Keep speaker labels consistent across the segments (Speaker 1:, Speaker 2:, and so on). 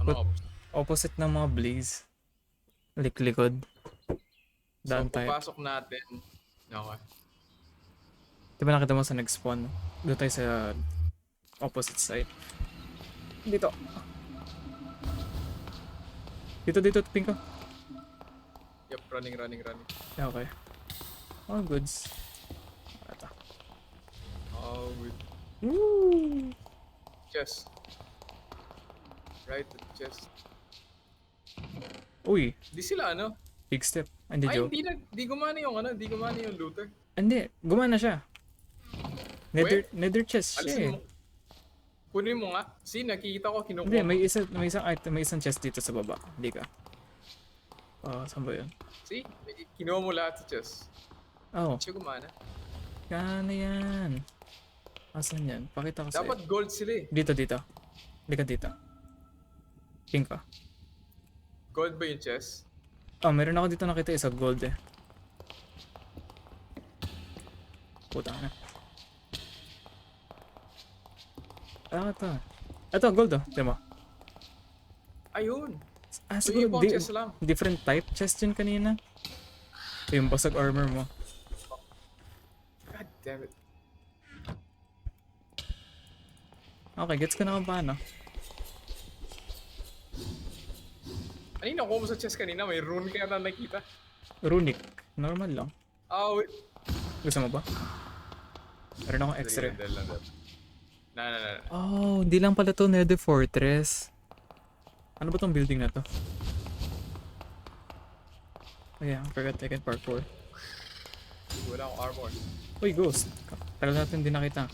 Speaker 1: Anong
Speaker 2: Put-
Speaker 1: opposite?
Speaker 2: Opposite ng mga blaze. Liklikod.
Speaker 1: So,
Speaker 2: Daan tayo.
Speaker 1: papasok natin. Okay.
Speaker 2: Di ba nakita mo sa nag-spawn? Doon tayo sa opposite side. Dito. Dito, Pinko.
Speaker 1: Yep, running.
Speaker 2: Yeah, okay. All goods. Ito.
Speaker 1: Oh, with
Speaker 2: Woo!
Speaker 1: chest. Right, the chest.
Speaker 2: Uy,
Speaker 1: Di sila ano?
Speaker 2: big step. Hindi,
Speaker 1: Ay,
Speaker 2: Joe.
Speaker 1: di gumana yung ano, di gumana yung looter.
Speaker 2: Hindi, gumana siya.
Speaker 1: Where?
Speaker 2: Nether chest siya
Speaker 1: Alisin
Speaker 2: eh.
Speaker 1: mo. Kunin mo nga. See, nakikita ko,
Speaker 2: Hindi,
Speaker 1: kinukuha mo.
Speaker 2: may isang item, may isang chest dito sa baba. Hindi ka. Saan ba yun?
Speaker 1: See, kinuha mo lahat sa chest.
Speaker 2: Oh,
Speaker 1: Siya gumana.
Speaker 2: kana yan. Asan yan? Pakita ko sa'yo.
Speaker 1: Dapat gold sila eh.
Speaker 2: Dito. Hindi ka dito. Pink ka.
Speaker 1: Gold ba yung chest?
Speaker 2: Oh, meron ako dito nakita isa gold eh. Puta na. Ito, gold oh. Diyan mo.
Speaker 1: Ayun.
Speaker 2: Siguro
Speaker 1: Yung ibang chest lang.
Speaker 2: different type chest yun kanina. Yung basag armor mo.
Speaker 1: God damn it.
Speaker 2: Okay, gets ko na kung paano.
Speaker 1: Kanina ko mo sa chest kanina, may rune kaya na nakita.
Speaker 2: Runic. Normal lang.
Speaker 1: Ah, wait.
Speaker 2: Gusto mo ba? Meron akong extra.
Speaker 1: Dahil lang. Na.
Speaker 2: Oh, hindi lang pala to Nether Fortress. Ano ba tong building na to? Oh yeah, I forgot I can parkour.
Speaker 1: Wala akong armor.
Speaker 2: Uy, ghost. Tagal natin hindi nakita.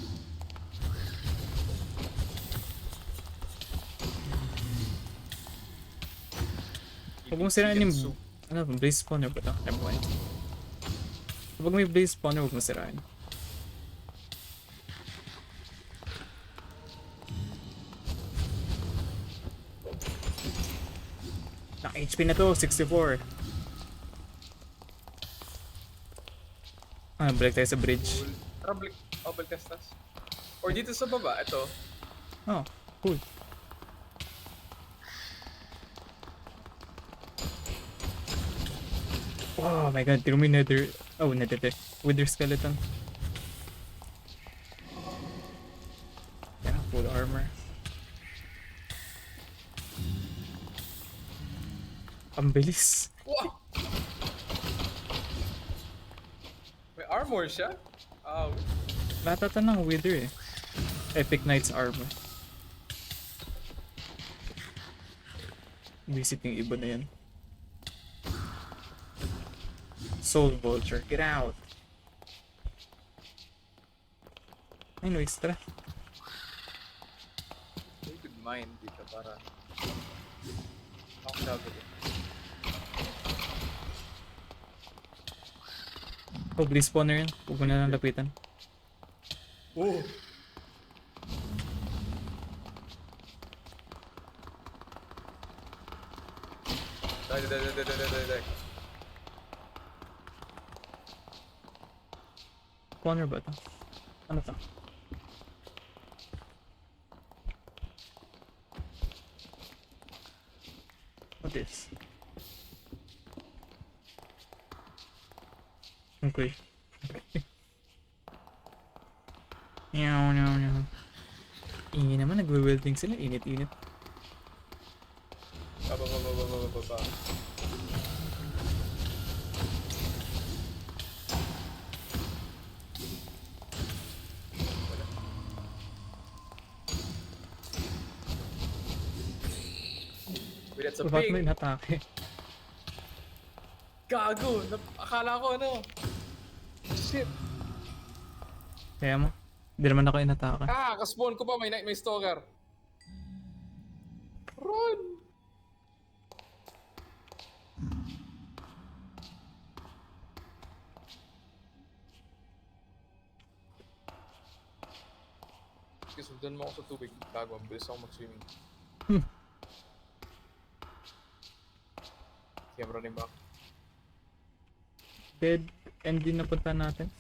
Speaker 2: Huwag mong sirain yung... Ano, blaze spawner ba ito? Never mind. Kapag may blaze spawner, huwag mong sirain. Na HP na to, 64. Balik tayo sa bridge.
Speaker 1: Tara, balik testas. Or dito sa baba, ito.
Speaker 2: Oh, cool. Oh my god, tiro mo yung nether... Oh, nether. Wither skeleton. Yeah, full armor. Ang bilis.
Speaker 1: Wow! May armor siya? Ah,
Speaker 2: Lahat ata ng wither eh. Epic Knight's armor. Visit yung iba na yan. Soul Vulture, get out! Anyways, tara.
Speaker 1: you could mine dito para... Ako sabi ko.
Speaker 2: Oh, blaze spawner yan. Huwag mo na lang lapitan.
Speaker 1: Oh! Die.
Speaker 2: Spawner ba ito? Ano to? What is? Okay. Meow. Ingin naman, nagwe-welding sila. Init.
Speaker 1: Ba. Wait, that's a
Speaker 2: So, bakit may
Speaker 1: pig!
Speaker 2: natake?
Speaker 1: Gago! Akala ko ano? Shit!
Speaker 2: Kaya mo? Hindi naman ako inatake.
Speaker 1: Ah! Kaspawn ko pa, may stalker! Run! Sige, sundan mo ako sa tubig. Gago, ang bilis ako mag-swimming. Sige, I'm running back.
Speaker 2: Dead end din napunta natin.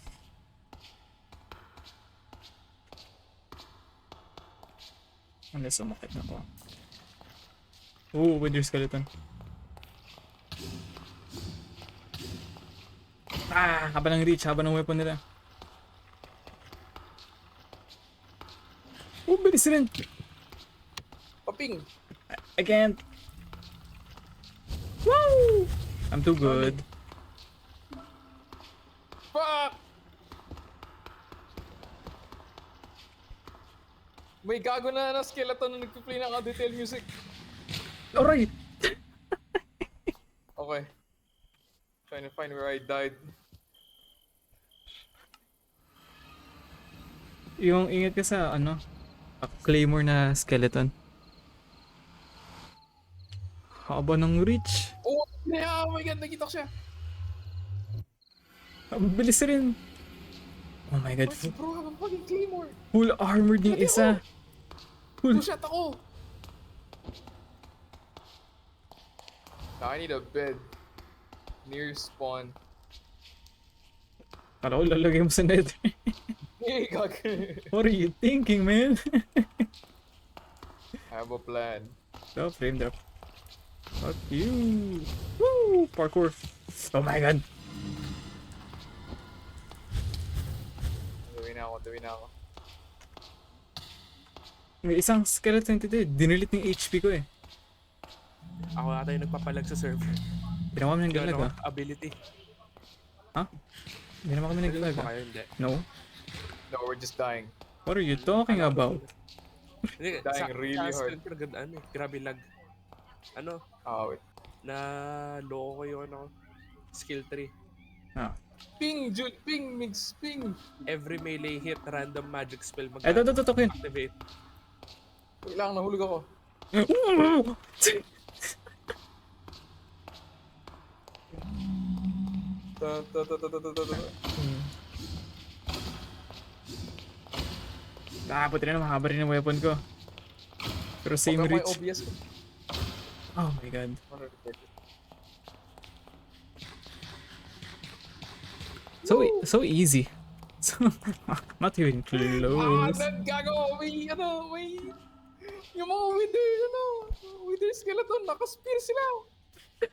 Speaker 2: Unless umakit na ko. Oo, Wither Skeleton. Ah, haba ng reach, haba ng weapon nila. Oh, bilis rin.
Speaker 1: Paping!
Speaker 2: I can't. Woo! I'm too good.
Speaker 1: Fuck! May gago na skeleton na nagpi-play ng detail music.
Speaker 2: Alright.
Speaker 1: Okay. Trying to find where I died.
Speaker 2: Yung ingat ka sa ano, claymore na skeleton. Haba ng reach.
Speaker 1: Oh, yeah, oh my god, nakita ko siya.
Speaker 2: Ang bilis rin. Oh my god.
Speaker 1: What's bro, I'm fucking claymore.
Speaker 2: Full armored yung isa. Full.
Speaker 1: Two-shot ako. I need a bed. Near spawn.
Speaker 2: Kala ko lalagay mo sa nether.
Speaker 1: Hey, gag.
Speaker 2: What are you thinking, man?
Speaker 1: I have a plan.
Speaker 2: Stop, frame drop. Fuck you. Woo! Parkour. Oh my god.
Speaker 1: Gawin na ako.
Speaker 2: May isang skeleton dito eh. Dinilit yung HP ko eh.
Speaker 3: Ako ata yung nagpapalag sa server.
Speaker 2: Ginawa mo ng
Speaker 3: Gano'n
Speaker 2: galag
Speaker 3: ako,
Speaker 2: ah.
Speaker 3: ability.
Speaker 2: Ha? Hindi naman kami naglalag
Speaker 3: Ba
Speaker 2: ah.
Speaker 3: kayo? Hindi.
Speaker 2: No?
Speaker 1: No, we're just dying.
Speaker 2: What are you talking about?
Speaker 3: Hindi,
Speaker 1: Dying really hard.
Speaker 3: Sa ano eh, grabe lag. Ano,
Speaker 1: Ah, wait.
Speaker 3: na loko ko yung ano, skill tree.
Speaker 2: Ah.
Speaker 1: Ping, Jul, ping, mix, ping.
Speaker 3: Every melee hit, random magic spell
Speaker 2: Ito, Quinn.
Speaker 3: activate.
Speaker 1: Wait lang, nahulog ako.
Speaker 2: Ah, puti na mahaba rin yung weapon ko. Pero same
Speaker 1: Huwag may
Speaker 2: reach.
Speaker 1: OBS ko.
Speaker 2: Oh my god. So easy. So, not even
Speaker 1: Ah,
Speaker 2: close.
Speaker 1: then gago, may, yung mga wither, wither skeleton, naka-spear sila.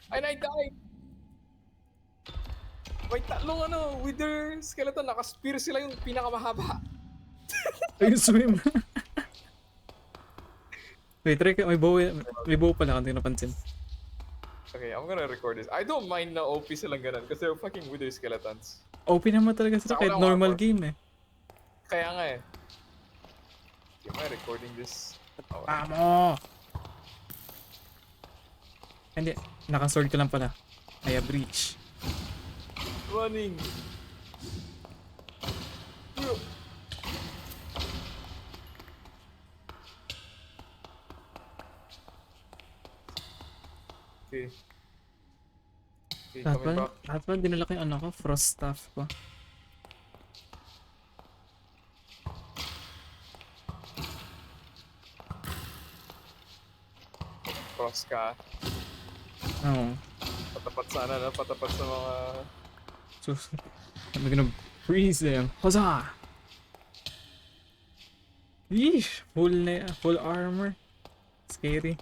Speaker 1: And I died. May tatlong wither skeleton, naka-spear sila yung pinakamahaba.
Speaker 2: Ayun, swim. Wait, try ka. May bow pala kung di napansin.
Speaker 1: Okay, I'm gonna record this. I don't mind na OP silang ganun because they're fucking wither skeletons.
Speaker 2: OP naman talaga sila
Speaker 1: Saka
Speaker 2: kahit
Speaker 1: walang
Speaker 2: normal
Speaker 1: armor.
Speaker 2: game eh.
Speaker 1: Kaya nga eh. Am I recording this? Oh,
Speaker 2: Vamos! Hindi, nakasword ko lang pala. I have reach.
Speaker 1: running. Okay. Okay, coming back.
Speaker 2: Lahat ba dinala ko yung ano ko? Frost staff ko.
Speaker 1: Cross ka.
Speaker 2: Oo.
Speaker 1: Patapat sana na, patapat sa mga...
Speaker 2: So, I'm gonna freeze them. Huzzah! Yeesh! Full armor. Scary.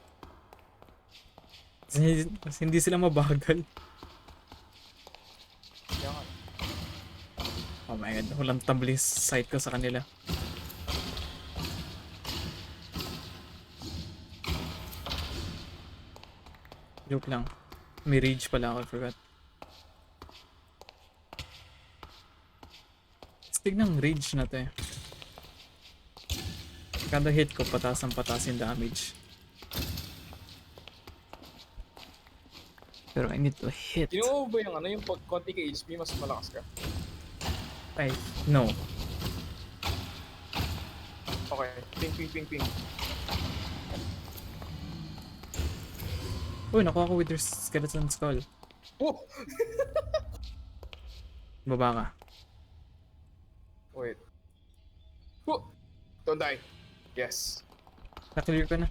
Speaker 2: Kasi hindi sila mabagal.
Speaker 1: Yan.
Speaker 2: Oh my god, walang tablis sight ko sa kanila. Joke lang. May rage pala ako, I forgot. Stig ng rage na to eh. Kada hit ko, patas yung damage. Pero I need to hit.
Speaker 1: Kinuha mo ba yung yung pag konti ka HP, mas malakas ka?
Speaker 2: Ay, no.
Speaker 1: Okay, ping.
Speaker 2: Uy, nakuha ko with your skeleton skull.
Speaker 1: Oh!
Speaker 2: Baba ka.
Speaker 1: Wait. Oh! Don't die. Yes.
Speaker 2: Na-clear ko na.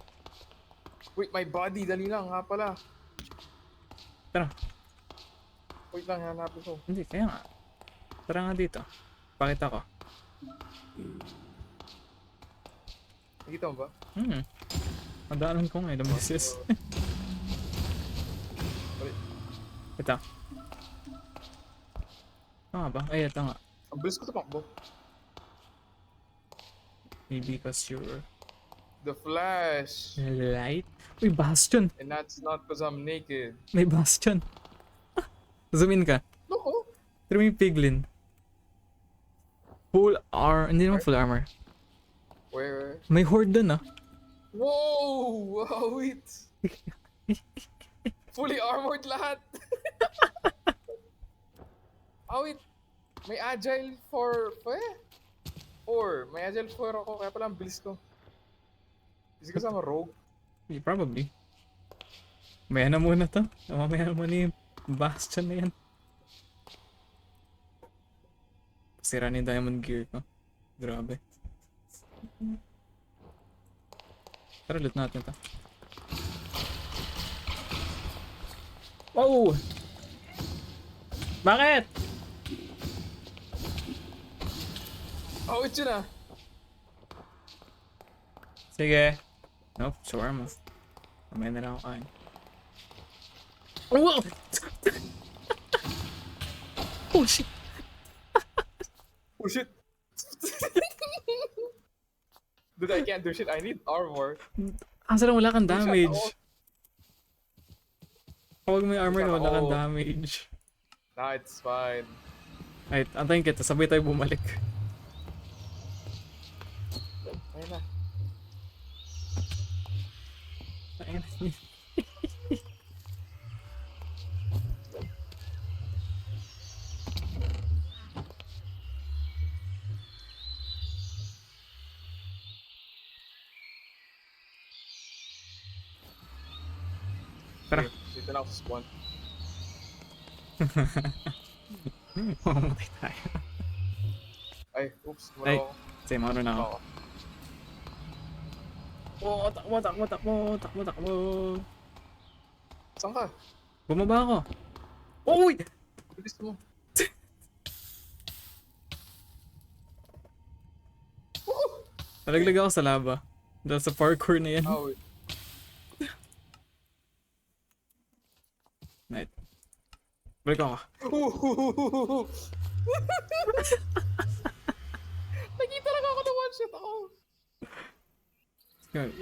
Speaker 1: Wait, my body, dali lang nga pala.
Speaker 2: Tara.
Speaker 1: Wait lang, hanapin ko.
Speaker 2: Hindi, kaya nga. Tara nga dito. Pakita ko.
Speaker 1: Nakita mo ba?
Speaker 2: Madaanan ko nga ilang beses. Ito. Tama ba? Ay, ito nga.
Speaker 1: Ang bilis ko tumakbo.
Speaker 2: Maybe because you're
Speaker 1: The Flash.
Speaker 2: light. Uy, Bastion!
Speaker 1: And that's not because I'm naked.
Speaker 2: May Bastion. Zoom in ka.
Speaker 1: Loko.
Speaker 2: Pero may Piglin. Full armor. Hindi naman full armor.
Speaker 1: Where?
Speaker 2: May horde dun ah.
Speaker 1: Whoa! Wow, wait. Fully armored lahat. Oh, wait. May agile for... Or, may agile for ako, kaya pala ang bilis ko. Kasi kasama rogue.
Speaker 2: Yeah, probably. Maya na muna to. Mamaya na muna yung Bastion na yan. Sira ni Diamond Gear ko. Grabe. Tara, loot natin to. Wow! Bakit?
Speaker 1: Oh, wait yun ah.
Speaker 2: Sige. Nope, shawarma. Mamaya na lang ako kain. Wow! Oh shit!
Speaker 1: Oh shit. Dude, I can't do shit. I need armor.
Speaker 2: Asa lang wala kang
Speaker 1: Shut
Speaker 2: damage.
Speaker 1: up.
Speaker 2: Kapag may armor na wala kang
Speaker 1: Oh.
Speaker 2: damage.
Speaker 1: Nah, it's fine.
Speaker 2: Ay, antayin kita. Sabay tayo bumalik.
Speaker 1: Ayun na.
Speaker 2: Ayun. Tara.
Speaker 1: Okay, dito na ako sa spawn.
Speaker 2: Mamamatay tayo.
Speaker 1: Ay, oops.
Speaker 2: Ay.
Speaker 1: Muna ako.
Speaker 2: Sige, mauna na ako.
Speaker 1: Oo.
Speaker 2: Oh, takbo, takbo, takbo, takbo, takbo.
Speaker 1: Saan ka?
Speaker 2: Bumaba ako. Oh, uy!
Speaker 1: Bilis mo. Woo!
Speaker 2: Nalaglag ako sa lava. Dahil sa parkour na yan.
Speaker 1: Oh, wait.
Speaker 2: Night. Balik ako.
Speaker 1: Ooh. Nakita lang ako na one shot ako.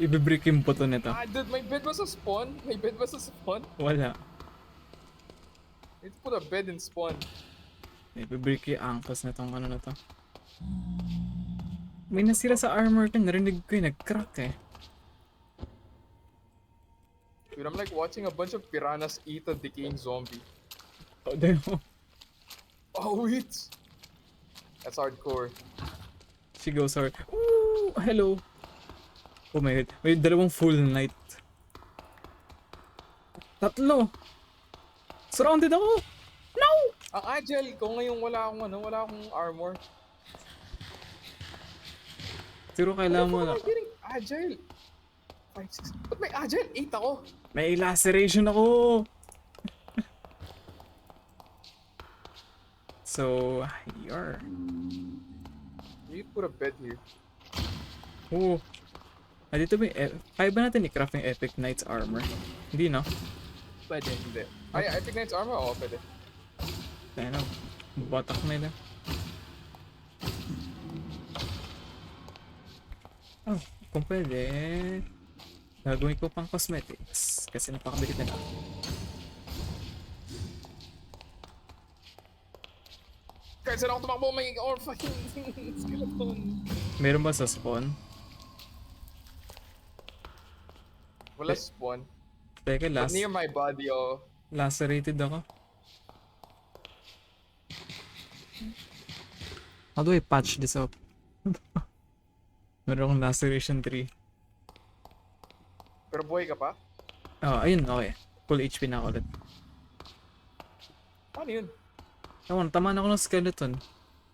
Speaker 2: Ibibreak yung buto nito.
Speaker 1: Ah, dude, may bed ba sa spawn? May bed ba sa spawn?
Speaker 2: Wala.
Speaker 1: Need to put a bed in spawn.
Speaker 2: Ibibreak yung angkos na tong ano na to. May nasira sa armor ko. Narinig ko yung nag-crack eh.
Speaker 1: Dude, I'm like watching a bunch of piranhas eat a decaying zombie.
Speaker 2: Oh, damn.
Speaker 1: Oh, wait. That's hardcore.
Speaker 2: She goes hard. Ooh, hello. Oh my god. May dalawang full night. Tatlo. Surrounded ako. No!
Speaker 1: Ang agile ko ngayon wala akong armor.
Speaker 2: Siguro kailangan mo na.
Speaker 1: I'm getting agile. 5, 6. Ba't may agile? 8 ako.
Speaker 2: May laceration ako. So, here.
Speaker 1: We need to put a bed here.
Speaker 2: Oh. Ah, dito ba kaya ba natin i-craft yung Epic Knight's armor? Hindi, no?
Speaker 1: Pwede. Hindi. Ay, I think Knight's armor? Oo, pwede.
Speaker 2: Kaya na. Batak na yun. Oh, kung pwede. Gagawin ko pang cosmetics. Kasi napakabigit nila.
Speaker 1: Kahit saan ako tumakbo, may fucking skeleton.
Speaker 2: Meron ba sa spawn?
Speaker 1: Wala spawn.
Speaker 2: Teka,
Speaker 1: But near my body, oh.
Speaker 2: lacerated ako. How do I patch this up? Meron akong laceration 3.
Speaker 1: Pero buhay ka pa?
Speaker 2: Oh, ayun, okay. Full HP na ako ulit.
Speaker 1: Paano yun?
Speaker 2: Ewan, tamaan ako ng skeleton.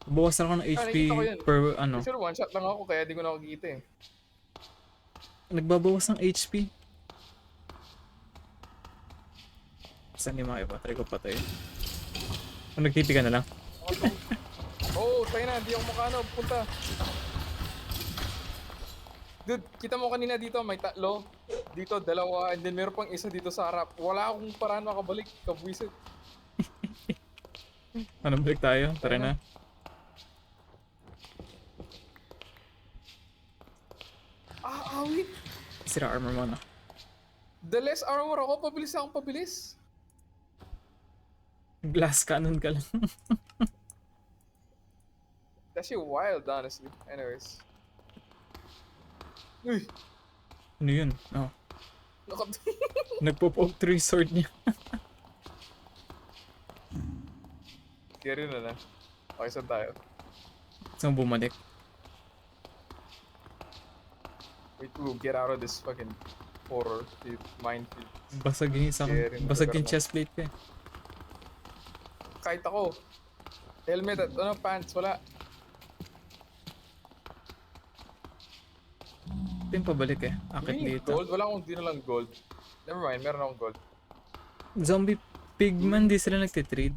Speaker 2: Bawasan ako ng HP
Speaker 1: nakikita ko yun.
Speaker 2: per ano.
Speaker 1: Sure, one shot lang ako, kaya di ko nakakita eh.
Speaker 2: Nagbabawas ng HP. Saan yung mga iba? Try ko patay. Kung nag-TP ka na lang.
Speaker 1: Oh, tayo na, di ako makano, punta. Dude, kita mo kanina dito, may tatlo. Dito, dalawa, and then meron pang isa dito sa harap. Wala akong paraan makabalik, kabwisit.
Speaker 2: Ano, balik tayo? Tara na.
Speaker 1: Wait.
Speaker 2: Sira armor mo na.
Speaker 1: The less armor ako, pabilis akong pabilis.
Speaker 2: Glass cannon ka lang.
Speaker 1: That's shit wild, honestly. Anyways. Uy!
Speaker 2: Ano yun? Oh.
Speaker 1: Nakat...
Speaker 2: Nagpo-poke through yung sword niya.
Speaker 1: Carry na na. Okay, saan tayo?
Speaker 2: Saan mo bumalik?
Speaker 1: Wait, to get out of this fucking horror field, minefield.
Speaker 2: Basag yung isa ko.
Speaker 1: Carry na
Speaker 2: Basag
Speaker 1: lugar
Speaker 2: yung
Speaker 1: na.
Speaker 2: chest plate ko eh.
Speaker 1: Kahit ako. Helmet at ano, pants, wala.
Speaker 2: Ito yung pabalik eh. Akit
Speaker 1: Hindi
Speaker 2: dito.
Speaker 1: gold, wala akong di na lang gold. Never mind, meron akong gold.
Speaker 2: Zombie pigman, di sila nagtitrade.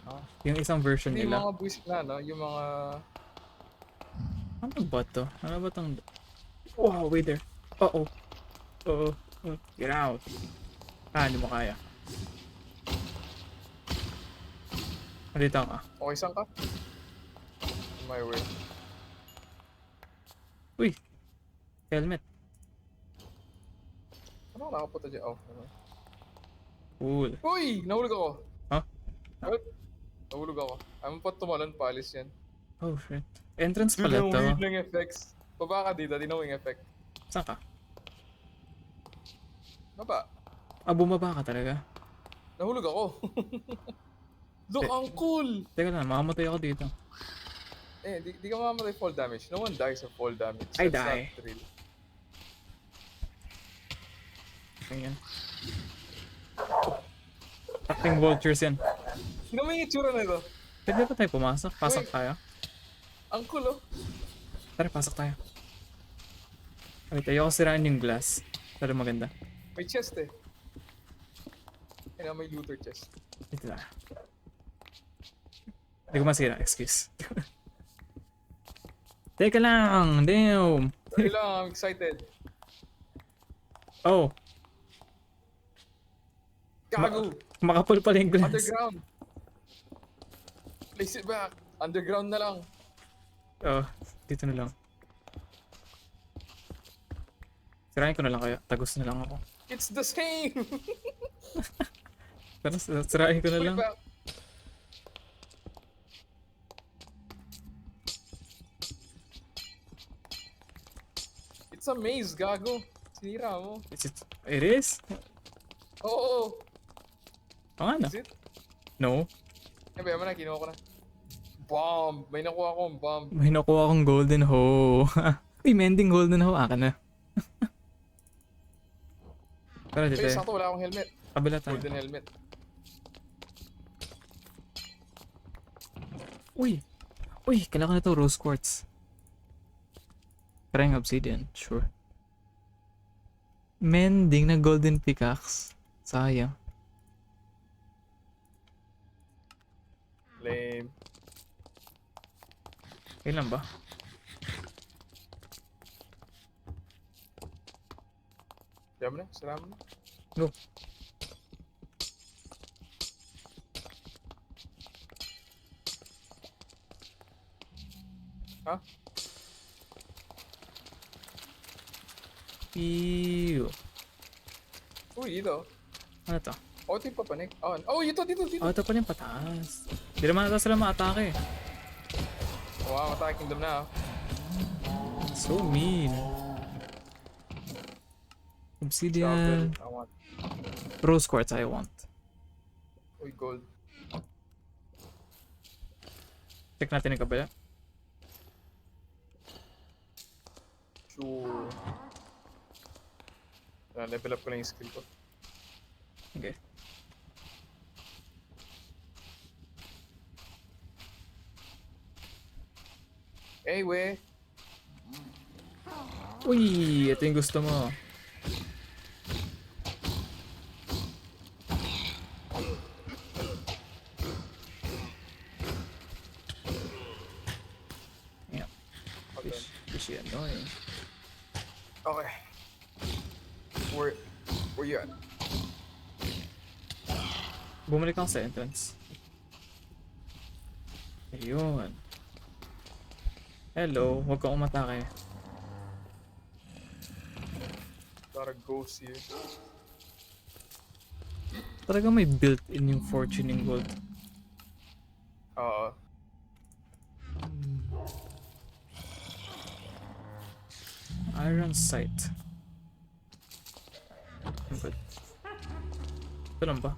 Speaker 1: Ah.
Speaker 2: Yung isang version
Speaker 1: Hindi yung
Speaker 2: nila.
Speaker 1: mga buwisit na, no? Yung mga...
Speaker 2: Ano ba to? Ano ba tong... Wow, wait there. Uh-oh. Uh-oh. Get out. Hindi mo kaya. Dito ka.
Speaker 1: Okay, saan ka? On my way.
Speaker 2: Uy! Helmet.
Speaker 1: Ano ako nakapunta dyan? Oh, ano?
Speaker 2: Cool.
Speaker 1: Uy! Nahulog ako.
Speaker 2: Huh?
Speaker 1: Help! Nahulog ako. I'm pa tumalon, paalis yan.
Speaker 2: Oh shit. Entrance
Speaker 1: Dude,
Speaker 2: pala
Speaker 1: yung
Speaker 2: to.
Speaker 1: weird lang effects. Baba ka dito, di na wing effect.
Speaker 2: Saan ka?
Speaker 1: Baba.
Speaker 2: Bumaba ka talaga.
Speaker 1: Nahulog ako. Look, ang cool!
Speaker 2: Teka lang, makamatay ako dito.
Speaker 1: Di ka mamamatay fall damage. No one dies of fall damage.
Speaker 2: I
Speaker 1: That's
Speaker 2: die.
Speaker 1: not real.
Speaker 2: Ayan. Acting vultures yan.
Speaker 1: Sino mo yung itsura na ito?
Speaker 2: Pwede ba tayo pumasok? Pasok
Speaker 1: Uy.
Speaker 2: tayo.
Speaker 1: Ang cool, oh.
Speaker 2: Tara, pasok tayo. Wait, ayoko siraan yung glass. Pero maganda.
Speaker 1: May chest eh. Kaya may looter chest.
Speaker 2: Dito tayo. Hindi ko masira, excuse. Teka lang, damn!
Speaker 1: Sorry lang, I'm excited.
Speaker 2: Oh,
Speaker 1: Gago!
Speaker 2: makapal pala yung glass.
Speaker 1: Underground! Place it back. Underground na lang.
Speaker 2: Oh, dito na lang. Sirain ko na lang kaya. Tagos na lang ako.
Speaker 1: It's the same!
Speaker 2: Pero sirain ko na
Speaker 1: Put it
Speaker 2: lang.
Speaker 1: back. It's a maze, gago. Sinira mo.
Speaker 2: It is?
Speaker 1: Oo.
Speaker 2: Oo nga na.
Speaker 1: Is it?
Speaker 2: No.
Speaker 1: Eh, ba na, kinuha ko na. Bomb! May nakuha akong bomb.
Speaker 2: May nakuha akong golden hoe. Uy, mending golden hoe. Akin na. Tara, dito
Speaker 1: Ay,
Speaker 2: tayo.
Speaker 1: sakto, wala akong helmet.
Speaker 2: Kabila tayo.
Speaker 1: Golden helmet.
Speaker 2: Uy! Uy, kailangan na to rose quartz. Trying obsidian, sure. Mending na golden pickaxe. Sayang.
Speaker 1: Lame.
Speaker 2: Kailan ba?
Speaker 1: Diyan mo na, salamat na.
Speaker 2: Go.
Speaker 1: Ha?
Speaker 2: Ew.
Speaker 1: Uy, dito.
Speaker 2: Ano to?
Speaker 1: Oh, ito yung papanik. Oh, dito.
Speaker 2: Oh, ito pala yung pataas. Hindi naman ata sila ma-atake.
Speaker 1: Wow, Attack Kingdom na.
Speaker 2: So mean. Obsidian.
Speaker 1: I want.
Speaker 2: Rose quartz I want.
Speaker 1: Uy, gold.
Speaker 2: Check natin yung kabila.
Speaker 1: Sure. Level up ko lang yung skill ko.
Speaker 2: Okay.
Speaker 1: Hey, we.
Speaker 2: Uy, ito yung gusto mo. Yeah,
Speaker 1: Okay.
Speaker 2: fishy annoying.
Speaker 1: Okay. Where you at?
Speaker 2: Bumalik ako sa entrance. Ayun. Hello, huwag kang umatake.
Speaker 1: Gotta ghost here.
Speaker 2: Talaga may built-in yung fortuning gold.
Speaker 1: Oo.
Speaker 2: Iron sight. Good. Ito lang ba?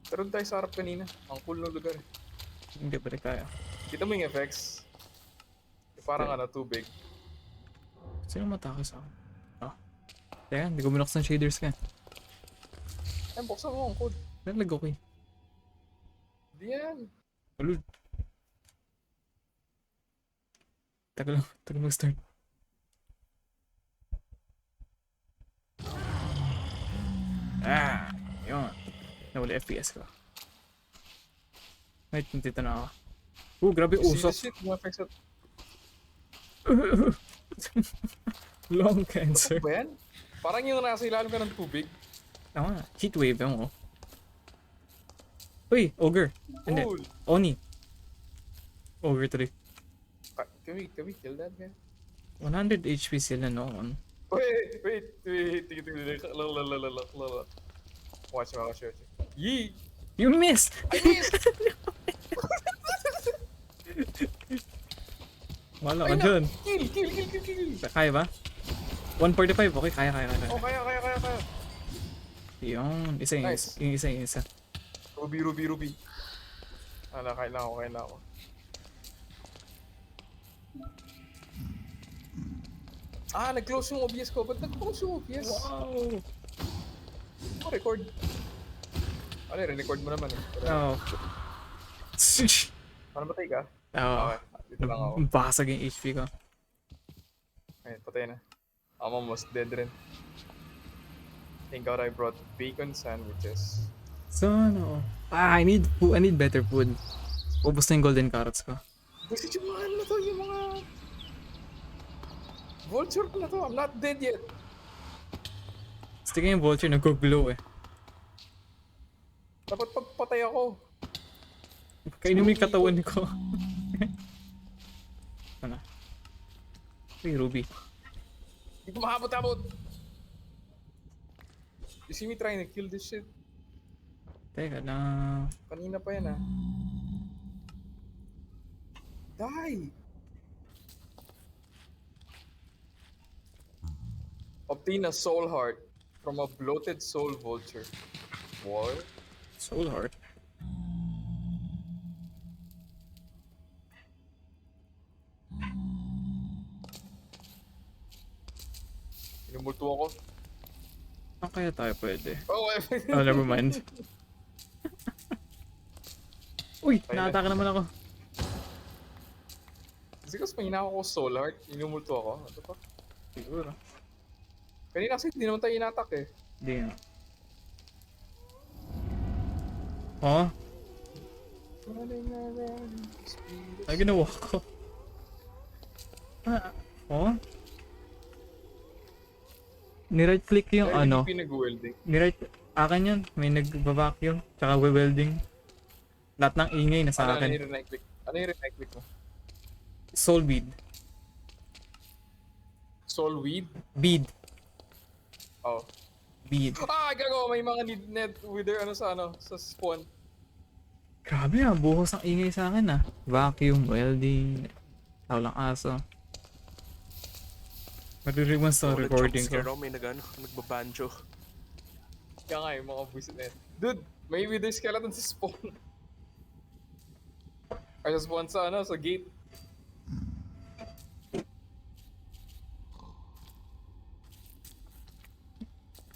Speaker 1: Pero tayo sa harap kanina. Ang cool ng lugar.
Speaker 2: Hindi pa rin kaya.
Speaker 1: Kita mo yung effects? Parang tubig.
Speaker 2: Sino matake sa akin? Ah. Teka, hindi ko binuksan shaders ka.
Speaker 1: Ay, buksan mo ang code.
Speaker 2: Nalago ko eh.
Speaker 1: Di yan.
Speaker 2: Ulul. Tagal mag-start. Ah! Yun. Nawala FPS ko. Wait, nandito na ako. Grabe usok.
Speaker 1: Shit, yung effects at...
Speaker 2: Long
Speaker 1: Ano
Speaker 2: cancer.
Speaker 1: ba yan? Parang yung nasa ilalim ka ng tubig.
Speaker 2: Tama, heat wave yung oh. Uy, ogre. Hindi,
Speaker 1: Cool.
Speaker 2: Oni. Ogre 3.
Speaker 1: Can we kill that guy?
Speaker 2: 100 HP sila noon.
Speaker 1: Wait. Watch. Yee!
Speaker 2: You missed!
Speaker 1: I missed!
Speaker 2: Wala
Speaker 1: Ay
Speaker 2: ka
Speaker 1: na!
Speaker 2: dyan.
Speaker 1: Kill!
Speaker 2: Kaya ba? 145, okay, kaya.
Speaker 1: Oh, kaya.
Speaker 2: Yun, isa yung
Speaker 1: Nice.
Speaker 2: isa.
Speaker 1: Ruby. Kailangan ko. Nag-close yung OBS ko. Ba't nag-close yung OBS?
Speaker 2: Wow!
Speaker 1: Record. Record mo naman eh.
Speaker 2: Oh.
Speaker 1: Paano matay ka?
Speaker 2: Oh.
Speaker 1: Okay, dito lang ako.
Speaker 2: Basag yung HP ko.
Speaker 1: Ayun, patay na. I'm almost dead rin. Thank God I brought bacon sandwiches.
Speaker 2: So, ano? I need food. I need better food. Ubus na yung golden carrots ko.
Speaker 1: Gusto yung mga na to, yung mga... Vulture na to, I'm not dead yet.
Speaker 2: Gusto yung vulture, nag-glow eh.
Speaker 1: Dapat pagpatay ako.
Speaker 2: Kainin mo yung katawan ko. Ano? Uy, Ruby.
Speaker 1: Hindi ko mahabot-habot. You see me trying to kill this shit?
Speaker 2: Teka na.
Speaker 1: Kanina pa yan Die! Obtain a soul heart from a bloated soul vulture. What?
Speaker 2: Soul heart.
Speaker 1: Inumulto ako.
Speaker 2: Saan kaya tayo pwede?
Speaker 1: Oh,
Speaker 2: Oh, never mind. Uy,
Speaker 1: Tayo na.
Speaker 2: naatake naman ako.
Speaker 1: Kasi mas mahina ako soul heart. Inumulto ako. Ano pa?
Speaker 2: Siguro.
Speaker 1: Kanina kasi hindi naman tayo inatak eh.
Speaker 2: Hindi nga. Oh? Ay, ginawa ko. Oh? Ni-right click yung
Speaker 1: Kaya
Speaker 2: ano.
Speaker 1: hindi pinag-welding.
Speaker 2: Ni-right, akin yun. May nagba-vacuum. Tsaka welding. Lahat ng ingay na sa
Speaker 1: Ano
Speaker 2: akin.
Speaker 1: yung right click? Ano yung right click mo?
Speaker 2: Soul bead.
Speaker 1: Soul weed?
Speaker 2: Bead.
Speaker 1: Oh.
Speaker 2: Bead.
Speaker 1: Gago! May mga net wither sa spawn.
Speaker 2: Grabe ah, buhos ang ingay sa akin ah. Vacuum, welding, tawlang aso. Maririwan sa recording ko.
Speaker 3: May nagbabanjo.
Speaker 1: Kaya nga yung mga buisit net. Dude! May wither skeleton sa spawn. Ay, sa spawn sa gate.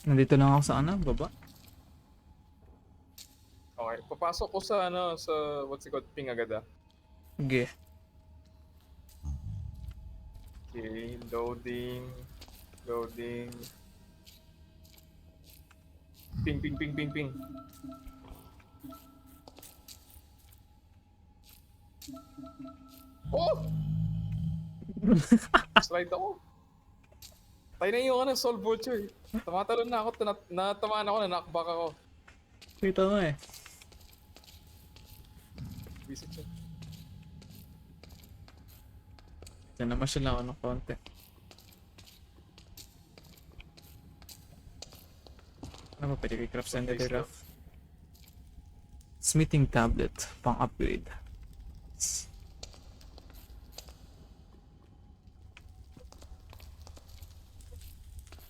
Speaker 2: Nandito lang ako sa baba.
Speaker 1: Okay, papasok ko sa what's it called, ping agad ah.
Speaker 2: Okay.
Speaker 1: Okay, loading. Ping. Oh! Slide ako. Tayo na yung soul vulture. Tumatalon na ako, natamaan ako, nanakback ako.
Speaker 2: Kita mo eh.
Speaker 1: visit siya.
Speaker 2: Diyan naman siya lang ako ng konti. Ano ba pwede kay craft sa
Speaker 1: Place
Speaker 2: craft? Smithing tablet, pang upgrade.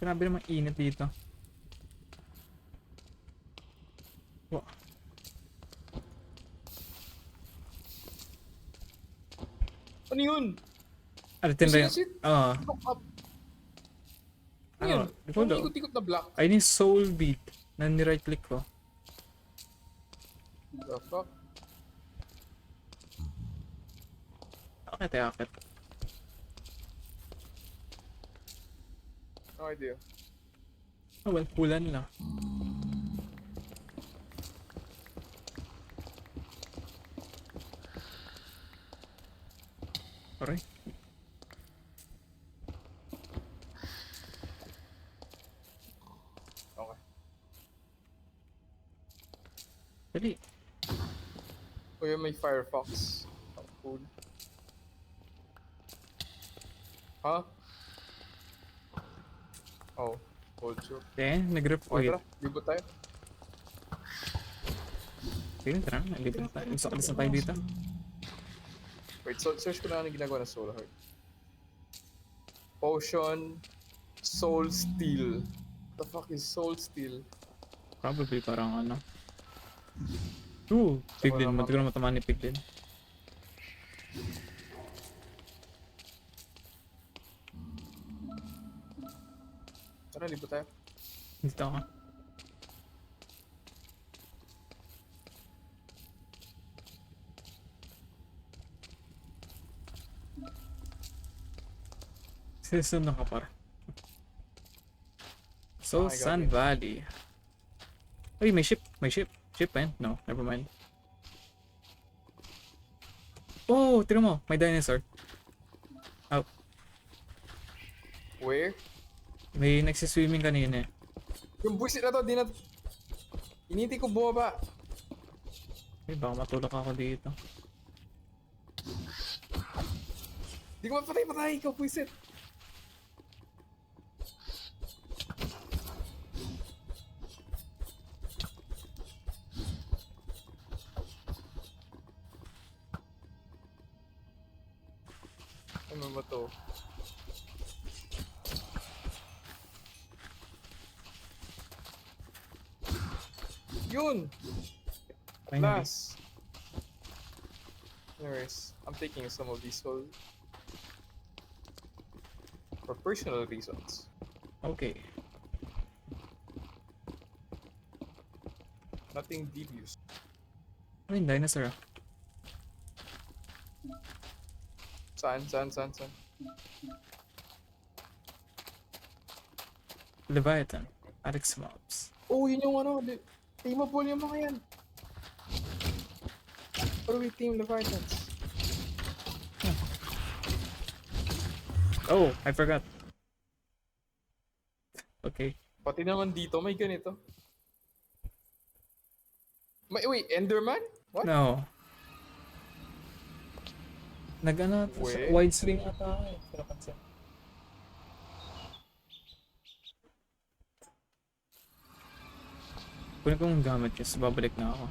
Speaker 2: Grabe naman init dito. Wow.
Speaker 1: Ano yun?
Speaker 2: Aritin rin.
Speaker 1: Shit.
Speaker 2: Ah,
Speaker 1: Look up. Ano
Speaker 2: ano?
Speaker 1: yun?
Speaker 2: Di ko
Speaker 1: Yung
Speaker 2: daw.
Speaker 1: ikot-ikot na block.
Speaker 2: Ay, ni soul beat. Na ni-right click ko.
Speaker 1: The fuck?
Speaker 2: Akit.
Speaker 1: No idea.
Speaker 2: Oh well, pulan lang. Aray.
Speaker 1: Okay.
Speaker 2: Dali.
Speaker 1: O yun, may Firefox. Oh, cool. Huh? Oh, hold you.
Speaker 2: Nag-rep.
Speaker 1: Okay,
Speaker 2: Wait.
Speaker 1: tara. Libot tayo.
Speaker 2: Sige, tara. Libre tayo. Alis na tayo dito.
Speaker 1: Wait, so search ko na ano ginagawa ng Soul Heart. Potion, Soul Steel. What the fuck is Soul Steel?
Speaker 2: Probably parang ano. Ooh, Piglin.
Speaker 1: naman.
Speaker 2: Matagal na matamaan ni Piglin.
Speaker 1: Tara, libot tayo.
Speaker 2: Dito ako. Season na ka par. So,
Speaker 1: Okay, got
Speaker 2: Sun
Speaker 1: it.
Speaker 2: Valley. Uy, may ship. Ship, man? No, never mind. Oh, tira mo. May dinosaur. Oh,
Speaker 1: Where?
Speaker 2: may nagsiswimming kanina eh.
Speaker 1: Yung buisit na to, di na... Initi ko bumaba.
Speaker 2: Uy, baka matulak ako dito.
Speaker 1: Di ko mapatay, ikaw buisit. Ano ba to? Yun!
Speaker 2: Finally.
Speaker 1: Last! Anyways, I'm taking some of these for personal reasons.
Speaker 2: Okay.
Speaker 1: Nothing devious.
Speaker 2: Ano yung dinosaur ah?
Speaker 1: Saan?
Speaker 2: Leviathan. Alex Mobs.
Speaker 1: Oh, yun yung ano, teamable yung mga yan. What do we team Leviathans?
Speaker 2: Oh, I forgot. Okay.
Speaker 1: Pati naman dito, may ganito. Wait, Enderman? What?
Speaker 2: No. Nag-ano,
Speaker 1: Wait.
Speaker 2: wide swing ata ako eh. Pero pansin. Kunin ko yung gamit yun, so babalik na ako.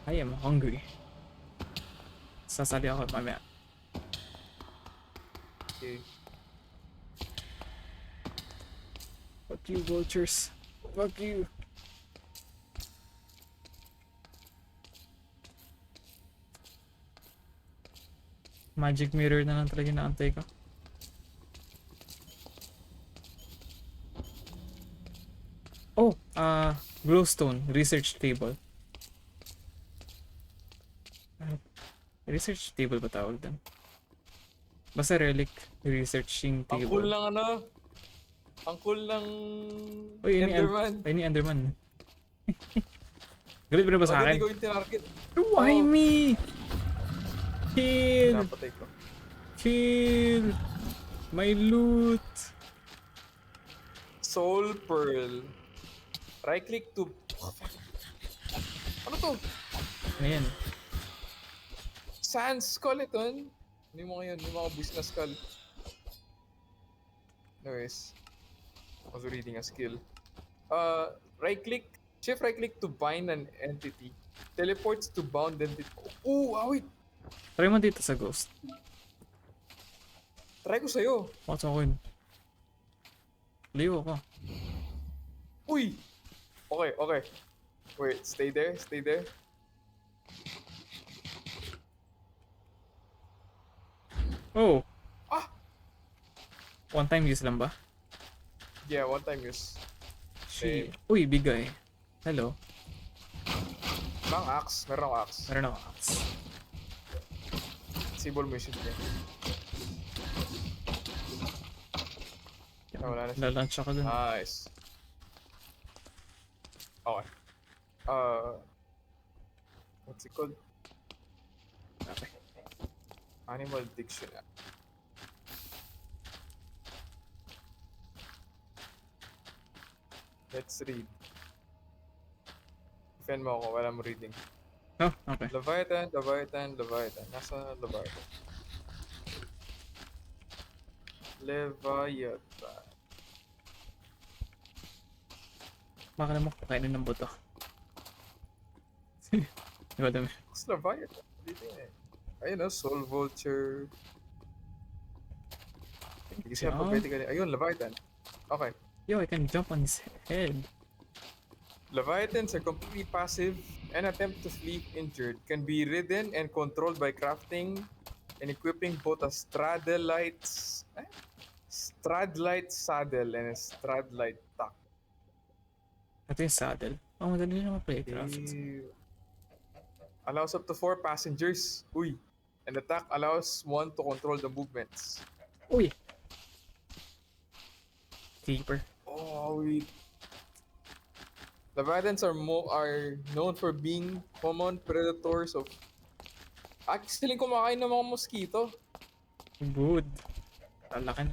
Speaker 2: I am hungry. Sasali ako mamaya.
Speaker 1: Okay.
Speaker 2: Fuck you, vultures. Fuck you. Magic mirror na lang talaga naantay ko. Oh, glowstone research table. Research table ba tawag doon? Basta relic researching
Speaker 1: Ang
Speaker 2: table.
Speaker 1: cool ng ano. Ang cool ng
Speaker 2: Uy, yun
Speaker 1: Enderman.
Speaker 2: ni Enderman. Galit ba na ba sa
Speaker 1: Bakit
Speaker 2: akin?
Speaker 1: di ko yung tinarget?
Speaker 2: Why me? Kill!
Speaker 1: Napatay ko.
Speaker 2: Kill! My loot!
Speaker 1: Soul Pearl. Right click to... Ano to?
Speaker 2: Ano yan?
Speaker 1: Sand skeleton. Hindi mo ngayon, hindi mo ako buwis na skull. Anyways. I was reading a skill. Right click, shift right click to bind an entity. Teleports to bound entity. Ooh, wait.
Speaker 2: Try mo dito sa ghost.
Speaker 1: Try ko sa'yo.
Speaker 2: Bakit sa akin? Liw ako.
Speaker 1: Uy! Okay, okay. Wait, stay there, stay there.
Speaker 2: Oh!
Speaker 1: Ah!
Speaker 2: One time use lang ba?
Speaker 1: Yeah, one time use.
Speaker 2: Shit. Uy, bigay. Hello.
Speaker 1: Bang axe, meron akong axe.
Speaker 2: Meron ako axe.
Speaker 1: Disable mo yung shield niya. Ah, wala na siya.
Speaker 2: Lalunch ako dun.
Speaker 1: Nice. Okay. What's it called?
Speaker 2: Okay.
Speaker 1: Animal Dictionary. Let's read. Defend mo ako, wala mo reading.
Speaker 2: Oh, okay.
Speaker 1: Leviathan, Leviathan, Leviathan. Nasa Leviathan. Leviathan.
Speaker 2: Baka naman kakainin ng buto. Di ba dami?
Speaker 1: What's Leviathan? Dito eh. Ayun o, Soul Vulture. Hindi siya
Speaker 2: Yeah.
Speaker 1: pagpwede ka. Ayun, Leviathan. Okay.
Speaker 2: Yo, I can jump on his head.
Speaker 1: Leviathans are completely passive and attempt to flee if injured. Can be ridden and controlled by crafting and equipping both a Stradlite saddle and a Stradlite tack.
Speaker 2: Ito yung saddle. Oh, madali naman playcraft.
Speaker 1: Allows up to 4 passengers. Uy. And the tack allows one to control the movements.
Speaker 2: Uy! Keeper.
Speaker 1: Oh, wait. Leviathans are known for being common predators of... Actually, kumakain ng mga mosquito.
Speaker 2: Good. Talakan.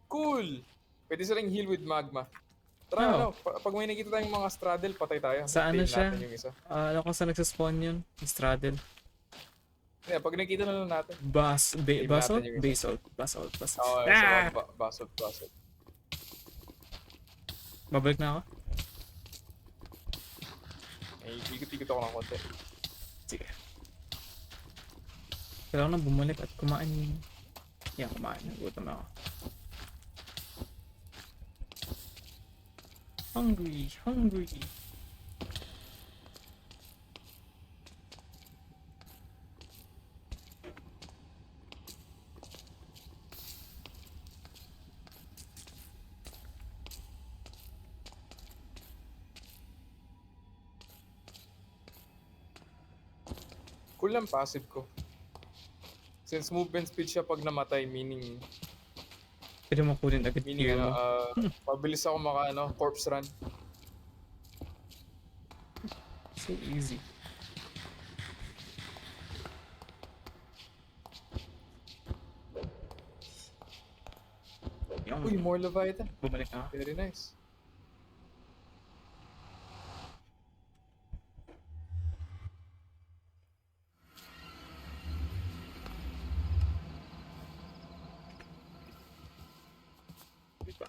Speaker 1: Cool! Pwede silang heal with magma. Tara,
Speaker 2: Oh.
Speaker 1: ano, pag may nakita tayong mga straddle, patay tayo.
Speaker 2: Sa ano
Speaker 1: Patayin
Speaker 2: siya?
Speaker 1: natin yung isa.
Speaker 2: Alam ko saan nagsaspawn yun. Straddle.
Speaker 1: Yeah, pag nakita na lang natin.
Speaker 2: Basalt?
Speaker 1: natin yung isa.
Speaker 2: Basalt.
Speaker 1: Oo,
Speaker 2: Ah!
Speaker 1: basalt.
Speaker 2: Babalik na ako?
Speaker 1: Eh, ikot-ikot ako ng konti.
Speaker 2: Sige. Kailangan na bumalik at kumain. Yan, kumain. Nagutom na ako. Hungry.
Speaker 1: Cool lang passive ko. Since movement speed siya pag namatay, meaning
Speaker 2: Pwede mo kunin agad gear mo.
Speaker 1: mabilis ako corpse run.
Speaker 2: So easy.
Speaker 1: Uy, more Leviathan.
Speaker 2: Bumalik na ako.
Speaker 1: Very nice.
Speaker 2: Diba?